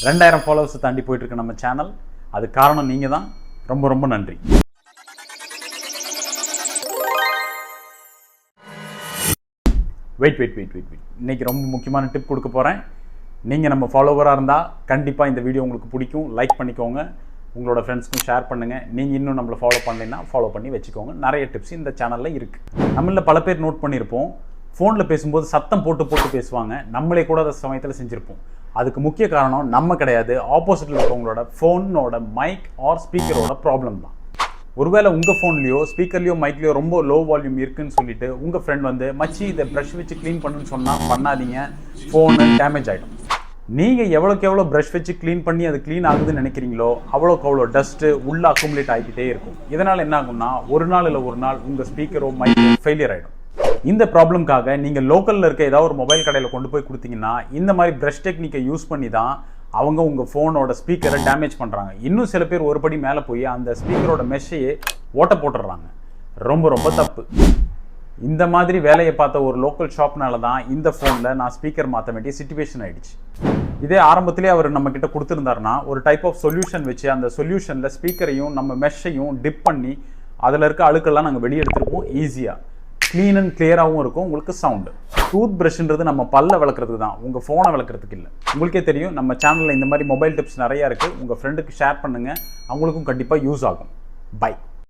2000 followers தாண்டி போயிட்டு இருக்கு நம்ம சேனல். அது காரணம் நீங்க தான். ரொம்ப ரொம்ப நன்றி. வெயிட் இன்னைக்கு ரொம்ப முக்கியமான டிப் கொடுக்க போகிறேன். நீங்கள் நம்ம ஃபாலோவராக இருந்தால் கண்டிப்பாக இந்த வீடியோ உங்களுக்கு பிடிக்கும். லைக் பண்ணிக்கோங்க, உங்களோட ஃப்ரெண்ட்ஸ்க்கும் ஷேர் பண்ணுங்கள். நீங்கள் இன்னும் நம்மளை ஃபாலோ பண்ணலைன்னா ஃபாலோ பண்ணி வச்சுக்கோங்க. நிறைய டிப்ஸ் இந்த சேனலில் இருக்குது. நம்மள பல பேர் நோட் பண்ணியிருப்போம், ஃபோனில் பேசும்போது சத்தம் போட்டு பேசுவாங்க. நம்மளே கூட அந்த சமயத்தில் செஞ்சுருப்போம். அதுக்கு முக்கிய காரணம் நம்ம கிடையாது, ஆப்போசிட்டில் இருக்கவங்களோட ஃபோனோட மைக் ஆர் ஸ்பீக்கரோட ப்ராப்ளம் தான். ஒருவேளை உங்கள் ஃபோன்லேயோ ஸ்பீக்கர்லேயோ மைக்லேயோ ரொம்ப லோ வால்யூம் இருக்குன்னு சொல்லிட்டு உங்கள் ஃப்ரெண்ட் வந்து மச்சி இதை ப்ரஷ் வச்சு க்ளீன் பண்ணுன்னு சொன்னால் பண்ணாதீங்க, ஃபோனு டேமேஜ் ஆகிடும். நீங்கள் எவ்வளோக்கு எவ்வளோ ப்ரஷ் வச்சு க்ளீன் பண்ணி அது க்ளீன் ஆகுதுன்னு நினைக்கிறீங்களோ அவ்வளோக்கு அவ்வளோ டஸ்ட்டு உள்ளே அக்குமுலேட் ஆகிக்கிட்டே இருக்கும். இதனால் என்ன ஆகும்னா ஒரு நாள் இல்லை ஒரு நாள் உங்கள் ஸ்பீக்கரோ மைக்கோ ஃபெயிலியர் ஆகிடும். இந்த ப்ராப்ளம்காக நீங்கள் லோக்கலில் இருக்க ஏதாவது ஒரு மொபைல் கடையில் கொண்டு போய் கொடுத்தீங்கன்னா இந்த மாதிரி ப்ரஷ் டெக்னிக்கை யூஸ் பண்ணி தான் அவங்க உங்கள் ஃபோனோட ஸ்பீக்கரை டேமேஜ் பண்ணுறாங்க. இன்னும் சில பேர் ஒரு படி மேலே போய் அந்த ஸ்பீக்கரோட மெஷ்ஷையே ஓட்ட போட்டுடுறாங்க. ரொம்ப ரொம்ப தப்பு. இந்த மாதிரி வேலையை பார்த்த ஒரு லோக்கல் ஷாப்னால தான் இந்த ஃபோனில் நான் ஸ்பீக்கர் மாற்ற வேண்டிய சிச்சுவேஷன் ஆகிடுச்சு. இதே ஆரம்பத்திலே அவர் நம்மக்கிட்ட கொடுத்துருந்தாருன்னா ஒரு டைப் ஆஃப் சொல்யூஷன் வச்சு அந்த சொல்யூஷனில் ஸ்பீக்கரையும் நம்ம மெஷ்ஷையும் டிப் பண்ணி அதில் இருக்க அழுக்கெல்லாம் நாங்கள் வெளியே எடுத்துருப்போம். ஈஸியாக க்ளீன் அண்ட் கிளியராகவும் இருக்கும் உங்களுக்கு சவுண்டு. டூத் ப்ரஷ்ன்றது நம்ம பல்ல விளக்குறதுக்கு தான், உங்கள் ஃபோனை விளக்குறதுக்கு இல்லை. உங்களுக்கே தெரியும் நம்ம சேனலில் இந்த மாதிரி மொபைல் டிப்ஸ் நிறையா இருக்குது. உங்கள் ஃப்ரெண்டுக்கு ஷேர் பண்ணுங்கள், அவங்களுக்கும் கண்டிப்பாக யூஸ் ஆகும். பை.